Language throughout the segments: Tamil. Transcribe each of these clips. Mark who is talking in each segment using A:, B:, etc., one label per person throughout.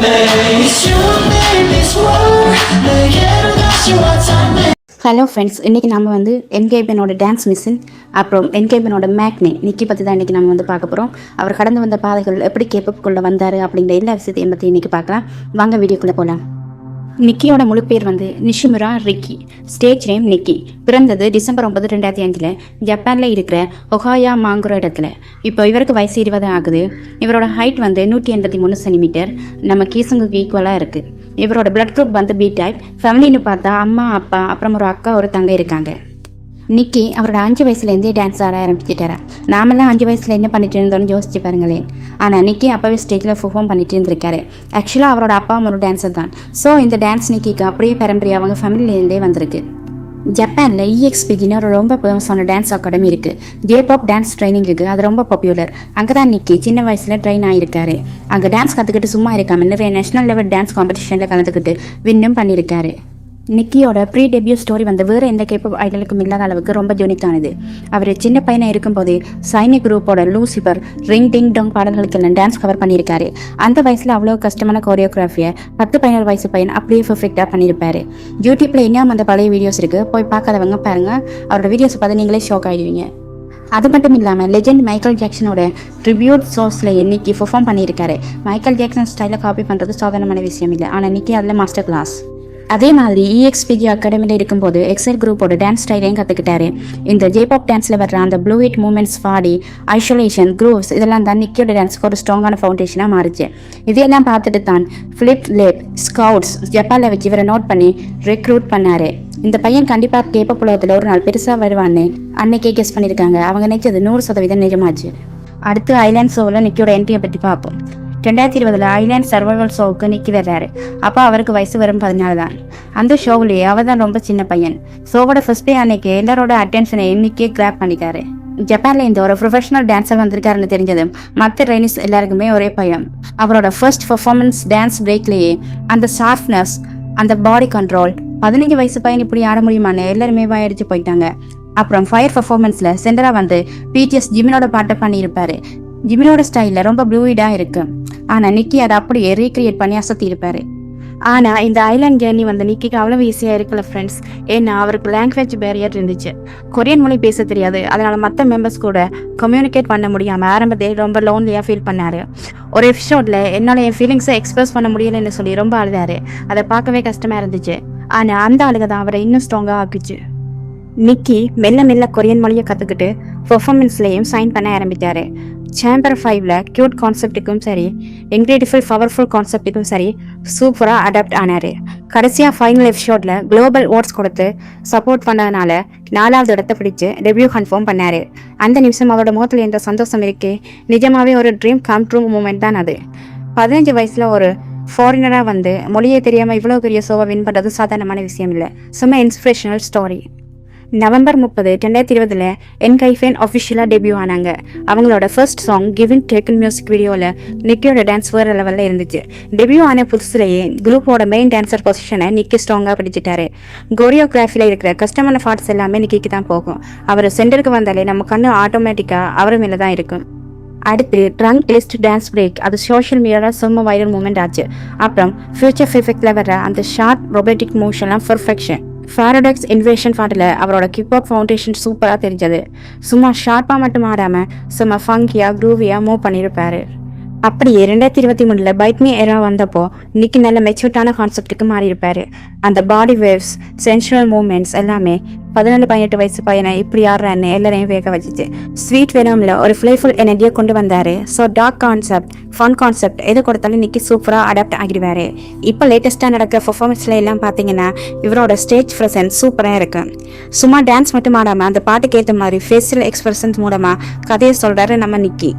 A: ஹலோ ஃப்ரெண்ட்ஸ், இன்றைக்கி நம்ம வந்து என்கேபனோட டான்ஸ் மிஷின் அப்புறம் என்கேபனோட மேக்னே நிக்கி பற்றி தான் இன்றைக்கி நம்ம வந்து பார்க்க போகிறோம். அவர் கடந்து வந்த பாதைகள் எப்படி கேப்பப்புக்குள்ளே வந்தார் அப்படிங்கிற எல்லா விஷயத்தையும் பற்றி இன்றைக்கி பார்க்கலாம். வாங்க வீடியோக்குள்ளே போகலாம். நிக்கியோட முழு பேர் வந்து நிஷிமுரா ரிக்கி, ஸ்டேஜ் நேம் நிக்கி. பிறந்தது டிசம்பர் 9, 2005 ஜப்பானில் இருக்கிற ஒகாயா மாங்குற இடத்துல. இப்போ இவருக்கு வயசு 20 ஆகுது. இவரோட ஹைட் வந்து 183 சென்டிமீட்டர், நம்ம கீசங்குக்கு ஈக்குவலாக இருக்குது. இவரோட பிளட் குரூப் வந்து பி டைப். ஃபேமிலின்னு பார்த்தா அம்மா, அப்பா, அப்புறம் ஒரு அக்கா, ஒரு தங்கை இருக்காங்க. நிக்கி அவரோட 5 வயசுலேருந்தே டான்ஸ் ஆட ஆரம்பிச்சுட்டாரா. நாமெல்லாம் 5 வயசில் என்ன பண்ணிட்டு இருந்தோம்னு யோசிச்சு பாருங்களேன். ஆனால் நிக்கி அப்போவே ஸ்டேஜில் பெர்ஃபார்ம் பண்ணிட்டு இருந்திருக்காரு. ஆக்சுவலாக அவரோட அப்பா ஒரு டான்ஸர் தான். ஸோ இந்த டான்ஸ் நிக்கிக்கு அப்படியே பரம்பரையாக அவங்க ஃபேமிலியிலேருந்தே வந்திருக்கு. ஜப்பானில் EXPGன்னு ஒரு ரொம்ப ஃபேமஸான டான்ஸ் அகாடமி இருக்குது. ஜேபாப் டான்ஸ் ட்ரைனிங் இருக்குது. அது ரொம்ப பாப்புலர். அங்கே தான் நிக்கி சின்ன வயசில் ட்ரெயின் ஆகியிருக்காரு. அங்கே டான்ஸ் கற்றுக்கிட்டு சும்மா இருக்காமல் நிறைய நேஷனல் லெவல் டான்ஸ் காம்படிஷனில் கலந்துக்கிட்டு வின்னும் பண்ணியிருக்காரு. நிக்கியோட ப்ரீ டெபியூ ஸ்டோரி வந்து வேறு எந்த கேப்பப் ஐடலுக்கும் இல்லாத அளவுக்கு ரொம்ப யூனிக்கானது. அவர் சின்ன பையனை இருக்கும்போது சைனி குரூப்போட லூசிபர், ரிங் டிங் டோங் பாடல்களுக்கெல்லாம் டான்ஸ் கவர் பண்ணியிருக்காரு. அந்த வயசில் அவ்வளோ கஷ்டமான கோரியோகிராஃபியை 10-11 வயசு பையன் அப்படியே பர்ஃபெக்டாக பண்ணியிருப்பாரு. யூடியூப்பில் இன்னும் அந்த பழைய வீடியோஸ் இருக்குது. போய் பார்க்காதவங்க பாருங்கள். அவரோட வீடியோஸை பார்த்து நீங்களே ஷாக் ஆகிடுவீங்க. அது மட்டும் இல்லாமல் லெஜெண்ட் மைக்கேல் ஜாக்சனோட ட்ரிபியூட் ஷோஸில் நிக்கி பெர்ஃபார்ம் பண்ணியிருக்காரு. மைக்கேல் ஜாக்சன் ஸ்டைலை காப்பி பண்ணுறது சாதாரணமான விஷயம் இல்லை. ஆனால் நிக்கி அதில் மாஸ்டர் கிளாஸ். அதே மாதிரி EXPG அகாடமியில் இருக்கும்போது எக்ஸல் குரூப்போட டான்ஸ் ஸ்டைலையும் கற்றுக்கிட்டாரு. இந்த ஜேபாப் டான்ஸில் வர்ற அந்த ப்ளூ ஹிட் மூமெண்ட்ஸ், பாடி, ஐசோலேஷன், க்ரூவ்ஸ் இதெல்லாம் தான் நிக்கியோட டான்ஸ்க்கு ஒரு ஸ்ட்ராங்கான ஃபவுண்டேஷனாக மாறிச்சு. இதையெல்லாம் பார்த்துட்டு தான் ஃபிலிப் லேப் ஸ்கவுட்ஸ் ஜப்பானில் வச்சு இவரை நோட் பண்ணி ரெக்ரூட் பண்ணார். இந்த பையன் கண்டிப்பாக கேப்பப் உலகத்தில் ஒரு நாள் பெருசாக வருவான்னு அன்னைக்கே கெஸ் பண்ணியிருக்காங்க. அவங்க நினைச்சது 100% நிஜமாச்சு. அடுத்து ஐலாண்ட் ஷோவில் நிக்கியோட என்ட்ரியை பற்றி பார்ப்போம். 2020 ஐலாண்ட் சர்வைவல் ஷோவுக்கு நிக்கி வர்றாரு. அப்போ அவருக்கு வயசு வெறும் 14 தான். அந்த ஷோவிலேயே அவர் தான் ரொம்ப சின்ன பையன். ஷோவோட ஃபர்ஸ்ட் டே அன்னைக்கு எல்லாரோட அட்டென்ஷனை நிக்கியே கிராப் பண்ணிட்டாரு. ஜப்பானில் இந்த ஒரு ப்ரொஃபஷனல் டான்ஸர் வந்திருக்காருன்னு தெரிஞ்சதும் மற்ற ட்ரைனிஸ் எல்லாருக்குமே ஒரே பயம். அவரோட ஃபர்ஸ்ட் பர்ஃபார்மன்ஸ் டான்ஸ் பிரேக்லேயே அந்த ஷார்ப்னஸ், அந்த பாடி கண்ட்ரோல், 15 வயசு பையன் இப்படி ஆட முடியுமான்னு எல்லாருமே வாயடிச்சு போயிட்டாங்க. அப்புறம் ஃபயர் பர்ஃபார்மன்ஸில் சென்டராக வந்து BTS ஜிமினோட பாட்டை பண்ணியிருப்பாரு. ஜிமினோட ஸ்டைலில் ரொம்ப ப்ளூயிடாக இருக்கு. ஆனால் நிக்கி அதை அப்படியே ரீக்ரியேட் பண்ணி அசத்தி இருப்பாரு. ஆனால் இந்த ஐலாண்ட் ஜேர்னி வந்து நிக்கிக்கு அவ்வளோ ஈஸியாக இருக்கல ஃப்ரெண்ட்ஸ். ஏன்னா அவருக்கு லாங்குவேஜ் பேரியர் இருந்துச்சு. கொரியன் மொழி பேச தெரியாது. அதனால் மற்ற மெம்பர்ஸ் கூட கம்யூனிகேட் பண்ண முடியாமல் ஆரம்பத்தில் ரொம்ப லோன்லியாக ஃபீல் பண்ணார். ஒரு எபிசோடில் என் ஃபீலிங்ஸை எக்ஸ்பிரஸ் பண்ண முடியலைன்னு சொல்லி ரொம்ப அழுதாரு. அதை பார்க்கவே கஷ்டமாக இருந்துச்சு. ஆனால் அந்த அழுகை தான் அவரை இன்னும் ஸ்ட்ராங்காக ஆக்குச்சு. நிக்கி மெல்ல மெல்ல கொரியன் மொழியை கற்றுக்கிட்டு பெர்ஃபார்மன்ஸ்லேயும் சைன் பண்ண ஆரம்பித்தார். சாம்பர் 5ல் க்யூட் கான்செப்டுக்கும் சரி, இன்க்ரெடிபிள் பவர்ஃபுல் கான்செப்டுக்கும் சரி சூப்பராக அடாப்ட் ஆனார். கடைசியாக ஃபைனல் எபிசோடில் குளோபல் ஓட்ஸ் கொடுத்து சப்போர்ட் பண்ணதுனால 4வது இடத்தை பிடிச்சு டெபியூ கன்ஃபார்ம் பண்ணார். அந்த நிமிஷம் அவரோட முகத்தில் என்ற சந்தோஷம் இருக்கு. நிஜமாவே ஒரு ட்ரீம் கம் ட்ரூ மூமெண்ட் தான் அது. 15 வயசில் ஒரு ஃபாரினராக வந்து மொழியே தெரியாமல் இவ்வளோ பெரிய ஷோவை வின் பண்ணுறது சாதாரணமான விஷயம் இல்லை. சும்மா இன்ஸ்பிரேஷனல் ஸ்டோரி. நவம்பர் 30, 2020 என்கைஃபேன் அஃபிஷியலாக டெபியூ ஆனாங்க. அவங்களோட ஃபர்ஸ்ட் சாங் கிவின் டேக்கன் மியூசிக் வீடியோவில் நிக்கியோட டான்ஸ் வேறு லெவலில் இருந்துச்சு. டெபியூ ஆன புதுசுலேயே குரூப்போட மெயின் டான்ஸர் பொசிஷனை நிக்கி ஸ்ட்ராங்காக பிடிச்சிட்டாரு. கோரியோகிராஃபியில் இருக்கிற கஷ்டமான பார்ட்ஸ் எல்லாமே நிக்கிக்கு தான் போகும். அவர் சென்டருக்கு வந்தாலே நம்ம கண்ணு ஆட்டோமேட்டிக்காக அவர் மேலே தான் இருக்கும். அடுத்து ட்ரங்க் லிஸ்ட் டான்ஸ் பிரேக், அது சோஷியல் மீடியாவில் செம்ம வைரல் மூமெண்ட் ஆச்சு. அப்புறம் ஃபியூச்சர் எஃபெக்டில் வர அந்த ஷார்ட் ரொபோட்டிக் மோஷன்லாம் பர்ஃபெக்ஷன். ஃபாரடாக்ஸ் இன்வேஷன் பாட்டில் அவரோட கிப்ஹாப் ஃபவுண்டேஷன் சூப்பராக தெரிஞ்சது. சும்மா ஷார்ப்பாக மட்டும் ஆடாமல் சும்மா ஃபங்கியாக க்ரூவியாக மூவ் பண்ணியிருப்பாரு. அப்படியே 2023 பைட் மீ எரா வந்தப்போ நிக்கி நல்ல மெச்சூர்டான கான்செப்டுக்கு மாறி இருப்பாரு. அந்த பாடி வேவ்ஸ், சென்சுவல் மூமெண்ட்ஸ் எல்லாமே 17-18 வயசு பையனை இப்படி ஆடுறான்னு எல்லாரையும் வேக வச்சுச்சு. ஸ்வீட் வெனமில் ஒரு ஃப்ளைஃபுல் எனர்ஜியை கொண்டு வந்தார். So dark concept, fun concept எது கொடுத்தாலும் நிக்கி சூப்பராக அடாப்ட் ஆகிடுவார். இப்போ லேட்டஸ்ட்டாக நடக்கிற பர்ஃபார்மன்ஸில் எல்லாம் பார்த்தீங்கன்னா இவரோட ஸ்டேஜ் ப்ரெசன்ஸ் சூப்பராக இருக்கு. சும்மா டான்ஸ் மட்டும் ஆடாமல் அந்த பாட்டுக்கு ஏற்ற மாதிரி ஃபேஷியல் எக்ஸ்பிரஷன்ஸ் மூலமாக கதையை சொல்கிறாரு நம்ம நிக்கி.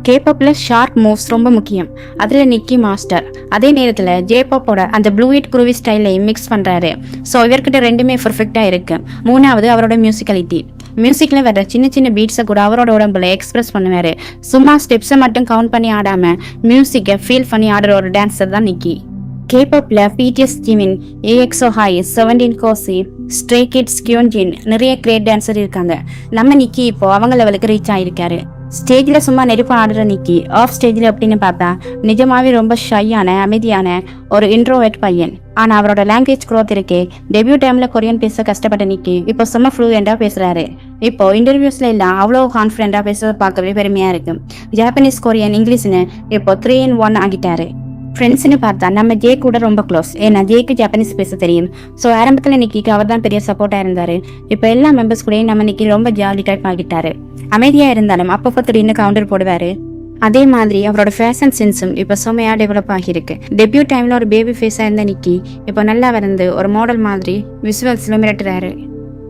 A: கேப்பப்பில் ஷார்ப் மூவ்ஸ் ரொம்ப முக்கியம். அதில் நிக்கி மாஸ்டர். அதே நேரத்தில் ஜேபாப்போட அந்த ப்ளூ ஹிட் குரூவி ஸ்டைலையும் மிக்ஸ் பண்ணுறாரு. ஸோ இவர்கிட்ட ரெண்டுமே பர்ஃபெக்டாக இருக்கு. 3வது அவரோட மியூசிக்கலிட்டி. மியூசிக்கில் வர சின்ன சின்ன பீட்ஸை கூட அவரோட உடம்புல எக்ஸ்பிரஸ் பண்ணுவார். சும்மா ஸ்டெப்ஸை மட்டும் கவுண்ட் பண்ணி ஆடாமல் மியூசிக்கை ஃபீல் பண்ணி ஆடுற ஒரு டான்ஸர் தான் நிக்கி. கேப்பப்பில் BTS ஜிமின், EXO ஹை, 17 கோசி, ஸ்ட்ரே கிட்ஸ், கியோன்ஜின் நிறைய கிரேட் டான்ஸர் இருக்காங்க. நம்ம நிக்கி இப்போ அவங்க லெவலுக்கு ரீச் ஆகிருக்காரு. ஸ்டேஜில் சும்மா நெருப்பு ஆடுற நிக்கி ஆஃப் ஸ்டேஜில் எப்படின்னு பார்த்தா நிஜமாவே ரொம்ப ஷையான அமைதியான ஒரு இன்ட்ரோவெட் பையன். ஆனால் அவரோட லாங்குவேஜ் growth இருக்கே. டெபியூ டைமில் கொரியன் பேச கஷ்டப்பட்ட நிக்கி இப்போ சும்மா ஃப்ளூயண்டாக பேசுகிறாரு. இப்போ இன்டர்வியூஸில் எல்லாம் அவ்வளோ கான்ஃபிடென்ட்டாக பேசுறத பார்க்கவே பெருமையாக இருக்கு. ஜாப்பனீஸ் கொரியன் இங்கிலீஷ்னு இப்போ 3-in-1 ஆகிட்டாரு. ஃப்ரெண்ட்ஸ்னு பார்த்தா நம்ம ஜே கூட ரொம்ப க்ளோஸ். ஏன்னா ஜேக்கு ஜாப்பனீஸ் பேச தெரியும். ஸோ ஆரம்பத்தில் நிக்கிக்கு அவர் தான் பெரிய சப்போர்ட்டாக இருந்தார். இப்போ எல்லா மெம்பர்ஸ் கூடயும் நம்ம நிக்கி ரொம்ப ஜாலி டைப் ஆகிட்டாரு. அமைதியாக இருந்தாலும் அப்பப்போ திடீர்னு கவுண்டர் போடுவார். அதே மாதிரி அவரோட ஃபேஷன் சென்ஸும் இப்போ செம்மையாக டெவலப் ஆகியிருக்கு. டெபியூ டைமில் ஒரு பேபி ஃபேஸாக இருந்த நிக்கி இப்போ நல்லா வந்து ஒரு மாடல் மாதிரி விசுவல்ஸில் மிரட்டுறாரு.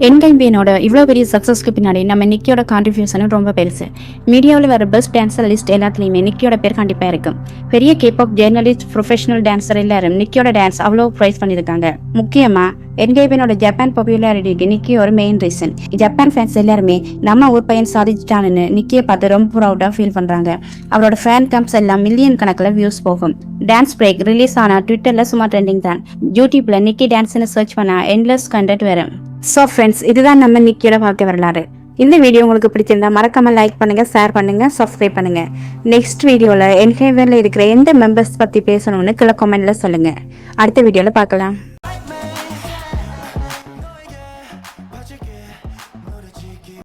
A: என்கைபியனோட இவ்வளோ பெரிய சக்ஸஸ்க்கு பின்னாடி நம்ம நிக்கியோட கான்ட்ரிபியூஷனும் ரொம்ப பெருசு. மீடியாவில் வர பெஸ்ட் டான்ஸர் லிஸ்ட் எல்லாத்துலேயுமே நிக்கியோட பேர் கண்டிப்பாக இருக்கும். பெரிய கேபாப் ஜேர்னலிஸ்ட் ப்ரொஃபஷனல் டான்ஸர் எல்லாரும் நிக்கியோட டான்ஸ் அவ்வளோ ப்ரைஸ் பண்ணியிருக்காங்க. முக்கியமாக என்கைபியனோட ஜப்பான் பாப்புலாரிட்டிக்கு நிக்கி ஒரு மெயின் ரீசன். ஜப்பான் ஃபேன்ஸ் எல்லாருமே நம்ம ஊர் பையன் சாதிச்சிட்டான்னு நிக்கியை பார்த்து ரொம்ப ப்ரௌடாக ஃபீல் பண்ணுறாங்க. அவரோட ஃபேன் கம்ஸ் எல்லாம் மில்லியன் கணக்கில் வியூஸ் போகும். டான்ஸ் பிரேக் ரிலீஸ் ஆனால் ட்விட்டரில் சும்மா ட்ரெண்டிங் தான். யூடியூப்ல நிக்கி டான்ஸ்னு சர்ச் பண்ணால் எண்ட்லெஸ் கண்டென்ட் வரும். ஸோ ஃப்ரெண்ட்ஸ், இதுதான் நம்ம நிக்கியோட வாழ்க்கை வரலாறு. இந்த வீடியோ உங்களுக்கு பிடிச்சிருந்தா மறக்காம லைக் பண்ணுங்க, ஷேர் பண்ணுங்க, சப்ஸ்கிரைப் பண்ணுங்க. நெக்ஸ்ட் வீடியோவில் என்ஹேவரில் இருக்கிற எந்த மெம்பர்ஸ் பற்றி பேசணும்னு கீழே கமெண்ட்ல சொல்லுங்க. அடுத்த வீடியோவில் பார்க்கலாம்.